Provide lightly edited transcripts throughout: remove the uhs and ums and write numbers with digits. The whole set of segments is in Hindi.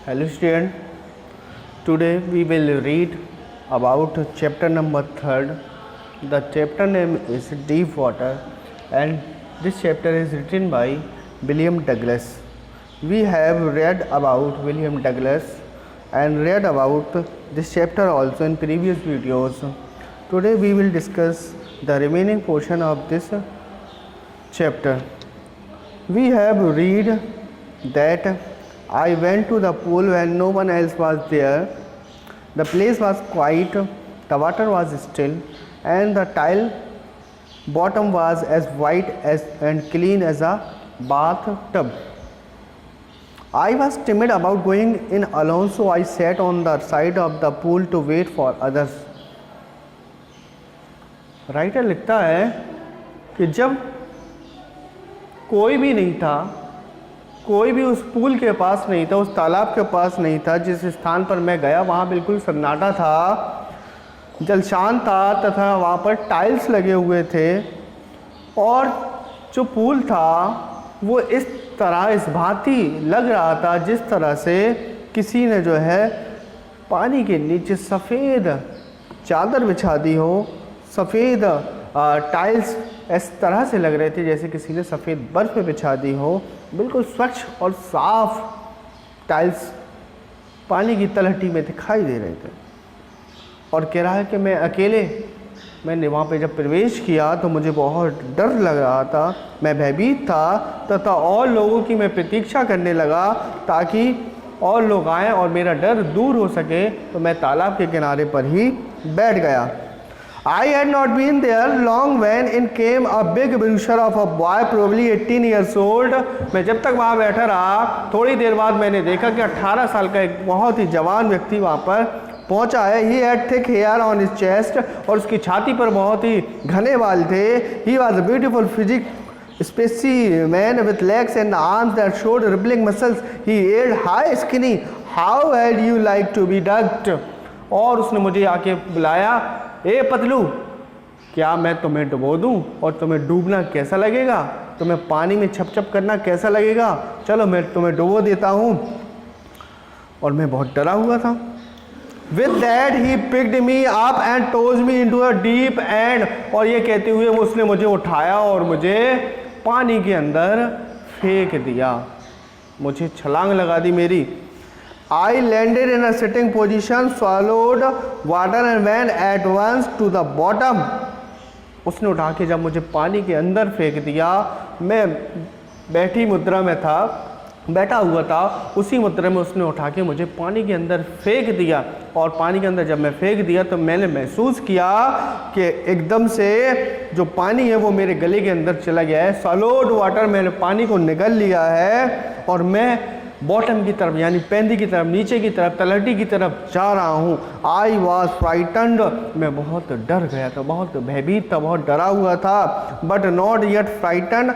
Hello student, today we will read about chapter number 3rd. The chapter name is Deep Water and this chapter is written by William Douglas. We have read about William Douglas and read about this chapter also in previous videos. Today we will discuss the remaining portion of this chapter. We have read that I went to the pool when no one else was there. The place was quiet, the water was still, and the tile bottom was as white and clean as a bathtub. I was timid about going in alone, so I sat on the side of the pool to wait for others. Writer लिखता है कि जब कोई भी नहीं था, कोई भी उस पूल के पास नहीं था, उस तालाब के पास नहीं था, जिस स्थान पर मैं गया वहाँ बिल्कुल सन्नाटा था, जल शांत था तथा वहाँ पर टाइल्स लगे हुए थे और जो पूल था वो इस तरह इस भांति लग रहा था जिस तरह से किसी ने जो है पानी के नीचे सफ़ेद चादर बिछा दी हो। सफ़ेद टाइल्स इस तरह से लग रहे थे जैसे किसी ने सफ़ेद बर्फ़ पे बिछा दी हो। बिल्कुल स्वच्छ और साफ टाइल्स पानी की तलहटी में दिखाई दे रहे थे और कह रहा है कि मैंने वहाँ पे जब प्रवेश किया तो मुझे बहुत डर लग रहा था, मैं भयभीत था तथा और लोगों की मैं प्रतीक्षा करने लगा ताकि और लोग आएँ और मेरा डर दूर हो सके। तो मैं तालाब के किनारे पर ही बैठ गया। I had not been there long when in came a big brochure of a boy probably 18 years old. मैं जब तक वहाँ बैठा रहा थोड़ी देर बाद मैंने देखा कि 18 साल का एक बहुत ही जवान व्यक्ति वहाँ पर पहुँचा है। He had thick hair on his chest और उसकी छाती पर बहुत ही घने बाल थे। He was a beautiful physique specimen with legs and arms that showed rippling muscles. He aired high skinny. How would you like to be ducked? और उसने मुझे आके बुलाया, ए पतलू, क्या मैं तुम्हें डुबो दूं और तुम्हें डूबना कैसा लगेगा? तुम्हें पानी में छप छप करना कैसा लगेगा? चलो मैं तुम्हें डुबो देता हूं। और मैं बहुत डरा हुआ था। With that he picked me up and tossed me into a deep end. और ये कहते हुए उसने मुझे उठाया और मुझे पानी के अंदर फेंक दिया, मुझे छलांग लगा दी मेरी। I landed in a sitting position, swallowed water and went at once to the bottom. उसने उठा के जब मुझे पानी के अंदर फेंक दिया, मैं बैठी मुद्रा में था, बैठा हुआ था, उसी मुद्रा में उसने उठा के मुझे पानी के अंदर फेंक दिया। और पानी के अंदर जब मैं फेंक दिया तो मैंने महसूस किया कि एकदम से जो पानी है वो मेरे गले के अंदर चला गया है। सॉलिड वाटर, मैंने पानी को निगल लिया है और मैं बॉटम की तरफ यानी पेंदी की तरफ, नीचे की तरफ, तलहटी की तरफ जा रहा हूँ। आई वॉज फ्राइटन्ड, मैं बहुत डर गया था, बहुत भयभीत था, बहुत डरा हुआ था। But not yet frightened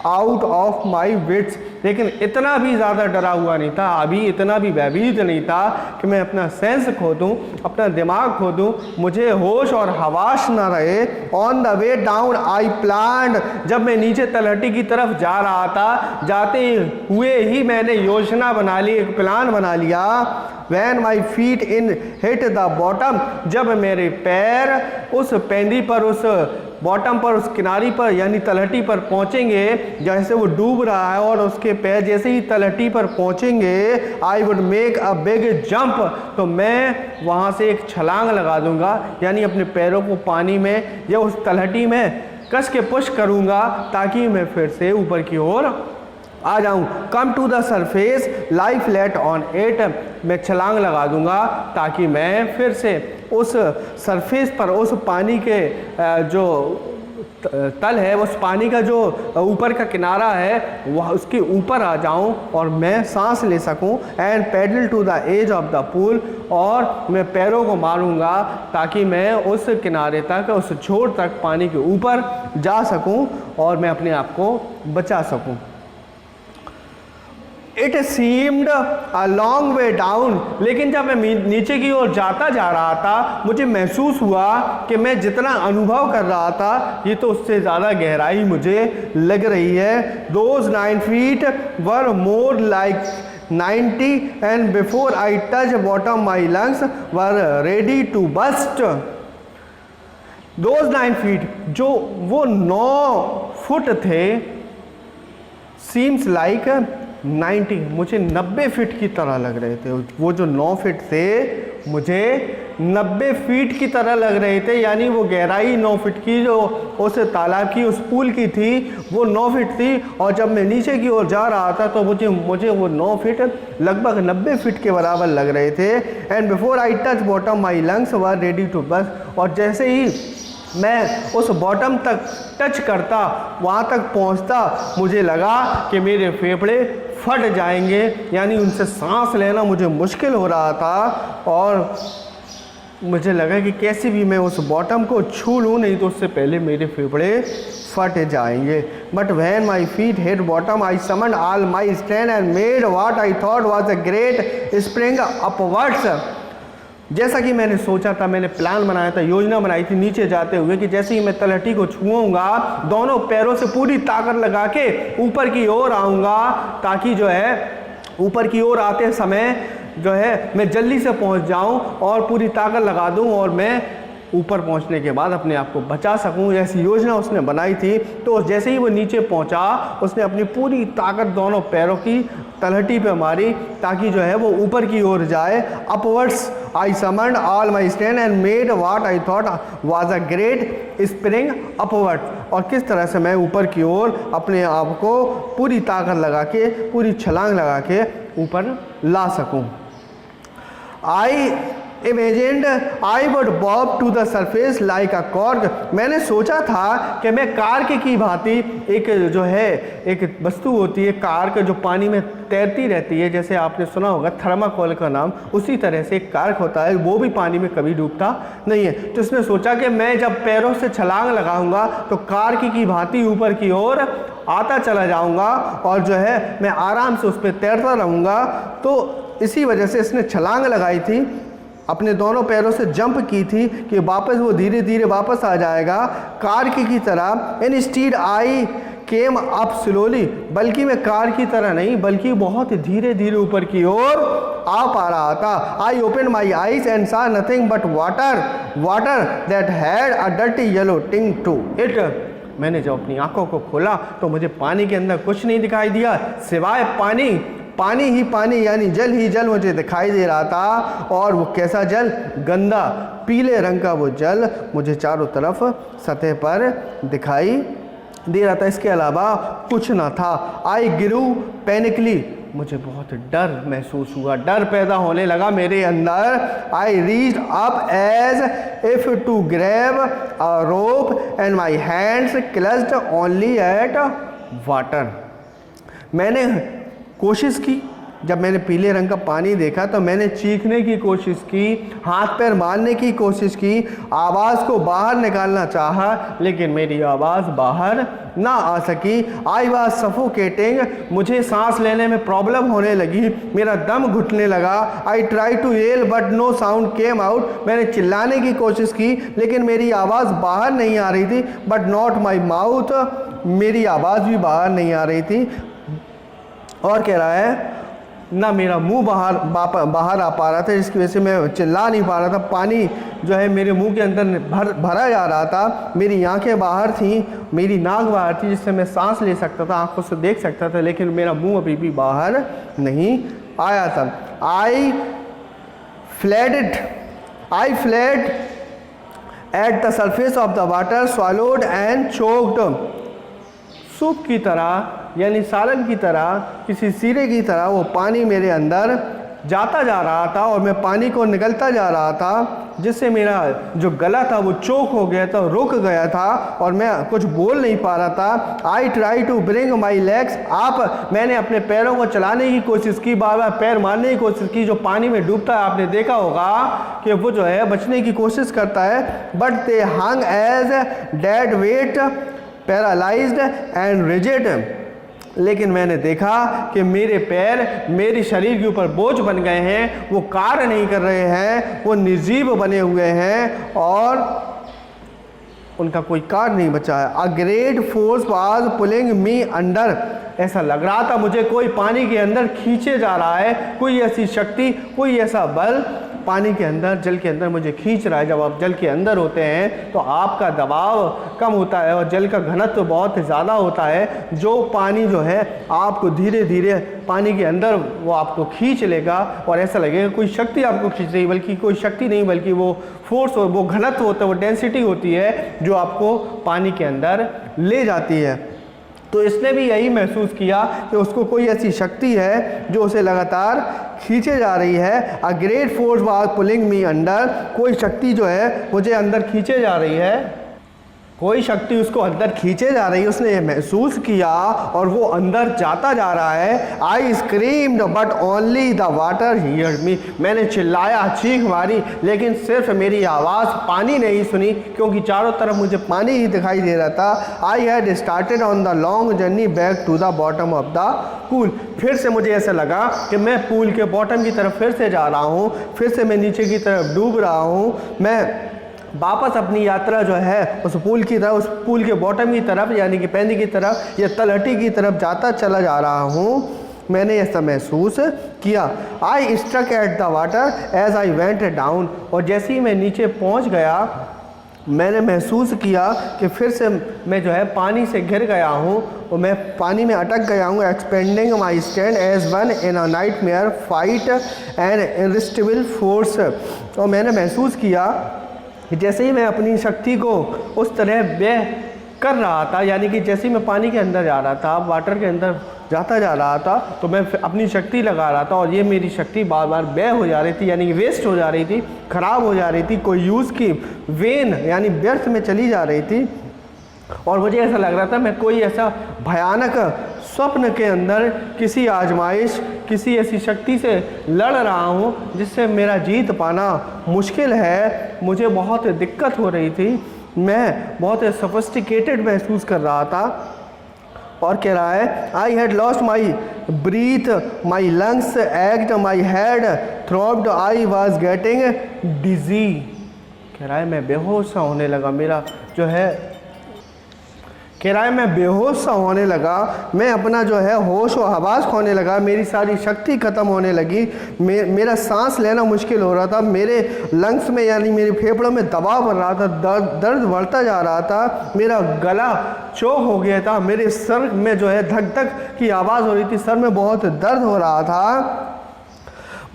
out of my wits, लेकिन इतना भी ज़्यादा डरा हुआ नहीं था, अभी इतना भी भयभीत नहीं था कि मैं अपना सेंस खो दूँ, अपना दिमाग खो दूँ, मुझे होश और हवाश ना रहे। On the way down I planned, जब मैं नीचे तलहटी की तरफ जा रहा था, जाते हुए ही मैंने योजना बना ली, एक प्लान बना लिया। When my feet in hit the bottom, जब मेरे पैर उस पेंदी पर, उस बॉटम पर, उस किनारी पर यानी तलहटी पर पहुंचेंगे, जैसे वो डूब रहा है और उसके पैर जैसे ही तलहटी पर पहुंचेंगे, I would make a big jump, तो मैं वहां से एक छलांग लगा दूंगा, यानी अपने पैरों को पानी में या उस तलहटी में कस के पुश करूंगा ताकि मैं फिर से ऊपर की ओर आ जाऊं। Come to the surface lie flat on it, मैं छलांग लगा दूंगा ताकि मैं फिर से उस सरफेस पर, उस पानी के जो तल है, उस पानी का जो ऊपर का किनारा है वह उसके ऊपर आ जाऊं और मैं सांस ले सकूं। And paddle to the edge of the pool, और मैं पैरों को मारूंगा ताकि मैं उस किनारे तक, उस छोर तक पानी के ऊपर जा सकूं और मैं अपने आप को बचा सकूं। It seemed a long way down, लेकिन जब मैं नीचे की ओर जाता जा रहा था मुझे महसूस हुआ कि मैं जितना अनुभव कर रहा था ये तो उससे ज़्यादा गहराई मुझे लग रही है। Those 9 feet were more like 90 and before I touch bottom my lungs were ready to burst. Those 9 feet, जो वो 9 फुट थे, seems like 90, मुझे 90 फीट की तरह लग रहे थे। वो जो 9 फीट थे मुझे 90 फीट की तरह लग रहे थे, यानी वो गहराई 9 फीट की जो उस तालाब की, उस पुल की थी, वो 9 फीट थी। और जब मैं नीचे की ओर जा रहा था तो मुझे वो 9 फीट लगभग 90 फीट के बराबर लग रहे थे। And before I touch bottom my lungs were ready to burst, और जैसे ही मैं उस बॉटम तक टच करता, वहाँ तक पहुँचता, मुझे लगा कि मेरे फेफड़े फट जाएंगे, यानी उनसे सांस लेना मुझे मुश्किल हो रहा था। और मुझे लगा कि कैसे भी मैं उस बॉटम को छू लूँ, नहीं तो उससे पहले मेरे फेफड़े फट जाएंगे। But when my feet hit bottom I summoned all my strength and made what I thought was a great spring upwards. जैसा कि मैंने सोचा था, मैंने प्लान बनाया था, योजना बनाई थी नीचे जाते हुए कि जैसे ही मैं तलहटी को छूऊंगा, दोनों पैरों से पूरी ताकत लगा के ऊपर की ओर आऊँगा, ताकि जो है ऊपर की ओर आते समय जो है मैं जल्दी से पहुंच जाऊं और पूरी ताकत लगा दूं और मैं ऊपर पहुंचने के बाद अपने आप को बचा सकूं। ऐसी योजना उसने बनाई थी। तो जैसे ही वो नीचे पहुंचा, उसने अपनी पूरी ताकत दोनों पैरों की तलहटी पे मारी, ताकि जो है वो ऊपर की ओर जाए। Upwards I summoned all my strength and made what I thought was a great spring upward. और किस तरह से मैं ऊपर की ओर अपने आप को पूरी ताकत लगा के, पूरी छलांग लगा के ऊपर ला सकूं। I imagined I would bob to the surface like a cork. मैंने सोचा था कि मैं कार्क की भांति, एक जो है एक वस्तु होती है कार्क जो पानी में तैरती रहती है, जैसे आपने सुना होगा थर्माकोल का नाम, उसी तरह से एक कार्क होता है, वो भी पानी में कभी डूबता नहीं है। तो उसने सोचा कि मैं जब पैरों से छलांग लगाऊंगा तो कार्क की भांति ऊपर की ओर आता चला जाऊंगा और जो है मैं आराम से उस पर तैरता रहूँगा। तो इसी वजह से इसने छलांग लगाई थी, अपने दोनों पैरों से जंप की थी कि वापस वो धीरे धीरे वापस आ जाएगा कार्क की तरह। इंस्टीड आई केम अप स्लोली, बल्कि मैं कार की तरह नहीं, बल्कि बहुत धीरे धीरे ऊपर की ओर आ पा रहा था। I open my eyes and saw nothing but water, water that had a dirty yellow tinge to it. मैंने जब अपनी आंखों को खोला तो मुझे पानी के अंदर कुछ नहीं दिखाई दिया सिवाय पानी, पानी ही पानी, यानी जल ही जल मुझे दिखाई दे रहा था। और वो कैसा जल? गंदा पीले रंग का वो जल मुझे चारों तरफ सतह पर दिखाई दे रहा था। इसके अलावा कुछ ना था। आई गिरू पैनिकली, मुझे बहुत डर महसूस हुआ, डर पैदा होने लगा मेरे अंदर। I reached up as if to grab a rope and my hands clutched only at water. मैंने कोशिश की, जब मैंने पीले रंग का पानी देखा तो मैंने चीखने की कोशिश की, हाथ पैर मारने की कोशिश की, आवाज़ को बाहर निकालना चाहा, लेकिन मेरी आवाज़ बाहर ना आ सकी। आई वॉज सफोकेटिंग, मुझे सांस लेने में प्रॉब्लम होने लगी, मेरा दम घुटने लगा। I try to yell but no sound came out, मैंने चिल्लाने की कोशिश की लेकिन मेरी आवाज़ बाहर नहीं आ रही थी। बट नॉट माई माउथ, मेरी आवाज़ भी बाहर नहीं आ रही थी। और कह रहा है ना मेरा मुंह बाहर आ पा रहा था, जिसकी वजह से मैं चिल्ला नहीं पा रहा था। पानी जो है मेरे मुंह के अंदर भरा जा रहा था, मेरी आंखें बाहर थीं, मेरी नाक बाहर थी, जिससे मैं सांस ले सकता था, आंखों से देख सकता था, लेकिन मेरा मुंह अभी भी बाहर नहीं आया था। I flailed at the surface of the water, swallowed and choked. Soup की तरह, यानी सालन की तरह, किसी सीरे की तरह वो पानी मेरे अंदर जाता जा रहा था और मैं पानी को निगलता जा रहा था, जिससे मेरा जो गला था वो चोक हो गया था, रुक गया था और मैं कुछ बोल नहीं पा रहा था। I try to bring my legs up, मैंने अपने पैरों को चलाने की कोशिश की, बार बार पैर मारने की कोशिश की। जो पानी में डूबता है आपने देखा होगा कि वो जो है बचने की कोशिश करता है, but they hung as dead weight, paralysed and rigid. लेकिन मैंने देखा कि मेरे पैर मेरे शरीर के ऊपर बोझ बन गए हैं, वो कार्य नहीं कर रहे हैं, वो निर्जीव बने हुए हैं और उनका कोई कार्य नहीं बचा है। A great force was pulling me under, ऐसा लग रहा था मुझे कोई पानी के अंदर खींचे जा रहा है, कोई ऐसी शक्ति, कोई ऐसा बल पानी के अंदर, जल के अंदर मुझे खींच रहा है। जब आप जल के अंदर होते हैं तो आपका दबाव कम होता है और जल का घनत्व तो बहुत ज़्यादा होता है, जो पानी जो है आपको धीरे धीरे पानी के अंदर वो आपको खींच लेगा और ऐसा लगेगा कोई शक्ति आपको खींच रही, बल्कि कोई शक्ति नहीं, बल्कि वो फोर्स, वो घनत्व होता है, वो डेंसिटी होती है जो आपको पानी के अंदर ले जाती है। तो इसने भी यही महसूस किया कि उसको कोई ऐसी शक्ति है जो उसे लगातार खींचे जा रही है। A great force was pulling me under, कोई शक्ति जो है मुझे अंदर खींचे जा रही है, कोई शक्ति उसको अंदर खींचे जा रही है, उसने ये महसूस किया और वो अंदर जाता जा रहा है। I screamed but only the water heard me, मैंने चिल्लाया, चीख मारी, लेकिन सिर्फ मेरी आवाज़ पानी नहीं सुनी, क्योंकि चारों तरफ मुझे पानी ही दिखाई दे रहा था। I had started on the long journey back to the bottom of the pool, फिर से मुझे ऐसा लगा कि मैं पूल के बॉटम की तरफ फिर से जा रहा हूँ, फिर से मैं नीचे की तरफ डूब रहा हूँ, मैं वापस अपनी यात्रा जो है उस पूल की तरफ, उस पूल के बॉटम की तरफ यानी कि पैनी की तरफ या तलहटी की तरफ जाता चला जा रहा हूँ। मैंने ऐसा महसूस किया। I struck at the water as I went down, और जैसे ही मैं नीचे पहुँच गया मैंने महसूस किया कि फिर से मैं जो है पानी से घिर गया हूँ और मैं पानी में अटक गया हूँ। Expending my stand as one in a nightmare fight and irresistible force, और मैंने महसूस किया कि जैसे ही मैं अपनी शक्ति को उस तरह व्यय कर रहा था, यानी कि जैसे ही मैं पानी के अंदर जा रहा था, वाटर के अंदर जाता जा रहा था, तो मैं अपनी शक्ति लगा रहा था और ये मेरी शक्ति बार बार व्यय हो जा रही थी, यानी कि वेस्ट हो जा रही थी, ख़राब हो जा रही थी, कोई यूज़ की वेन यानी व्यर्थ में चली जा रही थी। और मुझे ऐसा लग रहा था मैं कोई ऐसा भयानक स्वप्न के अंदर किसी आजमाइश, किसी ऐसी शक्ति से लड़ रहा हूँ जिससे मेरा जीत पाना मुश्किल है। मुझे बहुत दिक्कत हो रही थी, मैं बहुत सोफिस्टिकेटेड महसूस कर रहा था। और कह रहा है I had lost my breath, my lungs ached, my head throbbed, I was getting dizzy. कह रहा है मैं बेहोश सा होने लगा, मेरा जो है कह रहा है मैं बेहोश सा होने लगा, मैं अपना जो है होश व हवास खोने लगा, मेरी सारी शक्ति ख़त्म होने लगी, मेरा सांस लेना मुश्किल हो रहा था, मेरे लंग्स में यानी मेरे फेफड़ों में दबाव बढ़ रहा था, दर्द बढ़ता जा रहा था, मेरा गला चोक हो गया था, मेरे सर में जो है धक धक की आवाज़ हो रही थी, सर में बहुत दर्द हो रहा था।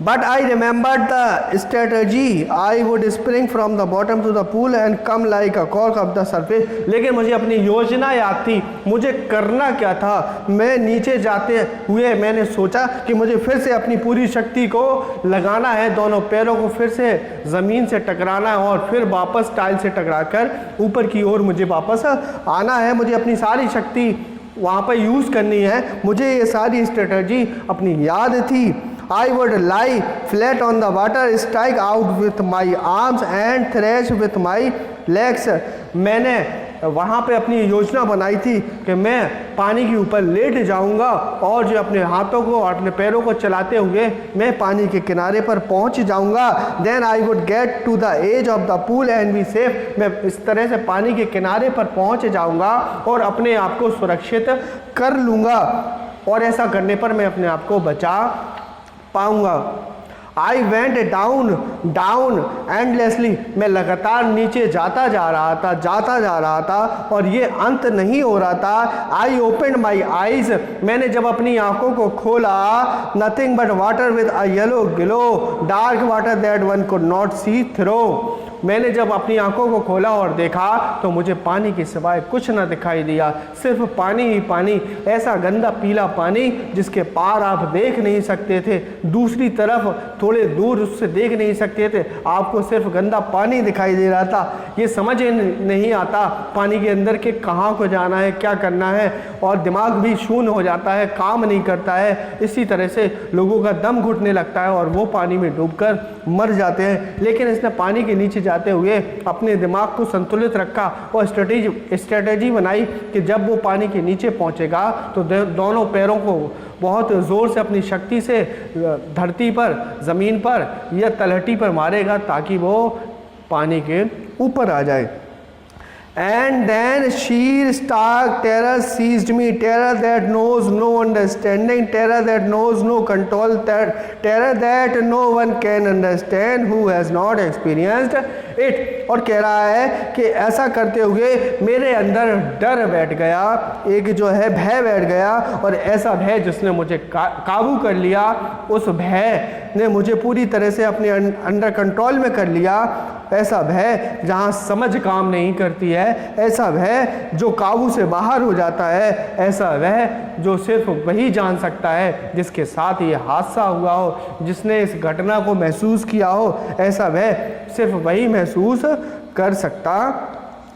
But I remembered the strategy. I would spring from the bottom to the pool and come like a cork up the surface. लेकिन मुझे अपनी योजना याद थी, मुझे करना क्या था। मैं नीचे जाते हुए मैंने सोचा कि मुझे फिर से अपनी पूरी शक्ति को लगाना है, दोनों पैरों को फिर से ज़मीन से टकराना है और फिर वापस टाइल से टकराकर ऊपर की ओर मुझे वापस आना है। मुझे अपनी सारी शक्ति वहाँ पर यूज़ करनी है। मुझे ये सारी स्ट्रेटजी अपनी याद थी। I would lie flat on the water, strike out with my arms and thrash with my legs. मैंने वहाँ पे अपनी योजना बनाई थी कि मैं पानी के ऊपर लेट जाऊँगा और जो अपने हाथों को और अपने पैरों को चलाते हुए मैं पानी के किनारे पर पहुँच जाऊँगा। Then I would get to the edge of the pool and be safe. मैं इस तरह से पानी के किनारे पर पहुँच जाऊँगा और अपने आप को सुरक्षित कर लूँगा और ऐसा करने पर मैं अपने आप को बचा पाऊंगा। आई वेंट डाउन एंडलेसली, मैं लगातार नीचे जाता जा रहा था और ये अंत नहीं हो रहा था। आई ओपन माई आईज, मैंने जब अपनी आंखों को खोला, nothing but water with a yellow glow, dark water that one could not see through. मैंने जब अपनी आंखों को खोला और देखा तो मुझे पानी के सिवाय कुछ ना दिखाई दिया, सिर्फ पानी ही पानी, ऐसा गंदा पीला पानी जिसके पार आप देख नहीं सकते थे, दूसरी तरफ थोड़े दूर उससे देख नहीं सकते थे, आपको सिर्फ गंदा पानी दिखाई दे रहा था। ये समझ नहीं आता पानी के अंदर के कहाँ को जाना है, क्या करना है, और दिमाग भी शून्य हो जाता है, काम नहीं करता है। इसी तरह से लोगों का दम घुटने लगता है और वो पानी में डूबकर मर जाते हैं। लेकिन इसने पानी के नीचे जाते हुए अपने दिमाग को संतुलित रखा और स्ट्रेटेजी बनाई कि जब वो पानी के नीचे पहुंचेगा तो दोनों पैरों को बहुत ज़ोर से अपनी शक्ति से धरती पर, ज़मीन पर या तलहटी पर मारेगा ताकि वो पानी के ऊपर आ जाए। And then sheer stark terror seized me, terror that knows no understanding, terror that knows no control, terror that no one can understand who has not experienced it. और कह रहा है कि ऐसा करते हुए मेरे अंदर डर बैठ गया, एक जो है भय बैठ गया, और ऐसा भय जिसने मुझे काबू कर लिया, उस भय ने मुझे पूरी तरह से अपने अंडर कंट्रोल में कर लिया। ऐसा भय जहाँ समझ काम नहीं करती है, ऐसा भय जो काबू से बाहर हो जाता है, ऐसा भय जो सिर्फ वही जान सकता है जिसके साथ ये हादसा हुआ हो, जिसने इस घटना को महसूस किया हो, ऐसा भय सिर्फ वही महसूस कर सकता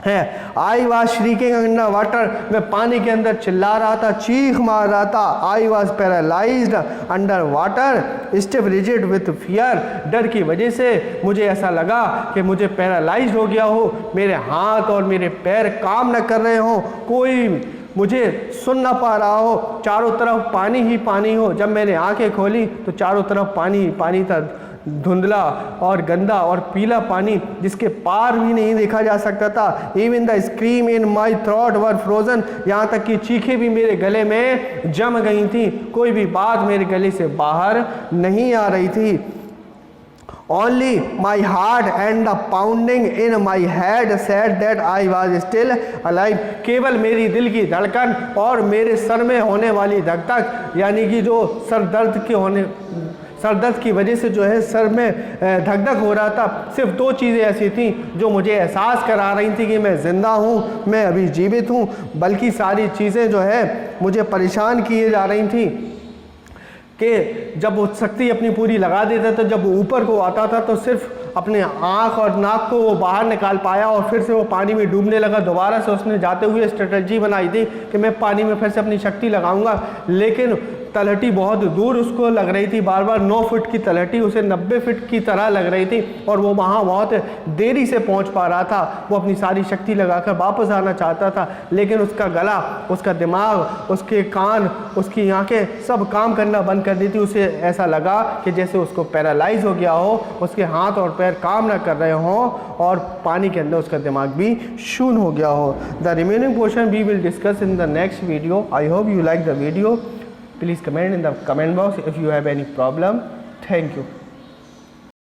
है। I was shrieking under water, मैं पानी के अंदर चिल्ला रहा था, चीख मार रहा था। I was paralysed under water, stiff rigid with fear, डर की वजह से मुझे ऐसा लगा कि मुझे पैरालाइज्ड हो गया हो, मेरे हाथ और मेरे पैर काम न कर रहे हों, कोई मुझे सुन ना पा रहा हो, चारों तरफ पानी ही पानी हो। जब मैंने आंखें खोली तो चारों तरफ पानी ही पानी था, धुंधला और गंदा और पीला पानी जिसके पार भी नहीं देखा जा सकता था। Even the scream in my throat were frozen, यहाँ तक कि चीखें भी मेरे गले में जम गई थी, कोई भी बात मेरे गले से बाहर नहीं आ रही थी। Only my heart and the pounding in my head said that I was still alive. केवल मेरी दिल की धड़कन और मेरे सर में होने वाली धक-धक, यानी कि जो सर दर्द की वजह से जो है सर में धक-धक हो रहा था, सिर्फ दो चीज़ें ऐसी थी जो मुझे एहसास करा रही थी कि मैं ज़िंदा हूँ, मैं अभी जीवित हूँ। बल्कि सारी चीज़ें जो है मुझे परेशान किए जा रही थी कि जब वो शक्ति अपनी पूरी लगा देता था, जब वो ऊपर को आता था तो सिर्फ अपने आँख और नाक को वो बाहर निकाल पाया और फिर से वो पानी में डूबने लगा। दोबारा से उसने जाते हुए स्ट्रेटजी बनाई थी कि मैं पानी में फिर से अपनी शक्ति लगाऊंगा, लेकिन तलहटी बहुत दूर उसको लग रही थी, बार बार 9 फुट की तलहटी उसे 90 फुट की तरह लग रही थी और वो वहाँ बहुत देरी से पहुँच पा रहा था। वो अपनी सारी शक्ति लगाकर वापस आना चाहता था, लेकिन उसका गला, उसका दिमाग, उसके कान, उसकी आंखें सब काम करना बंद कर दी थी। उसे ऐसा लगा कि जैसे उसको पैरालाइज हो गया हो, उसके हाथ और पैर काम ना कर रहे हों और पानी के अंदर उसका दिमाग भी शून्य हो गया हो। The remaining portion we will discuss in the next video. I hope you like the video. Please comment in the comment box if you have any problem. Thank you.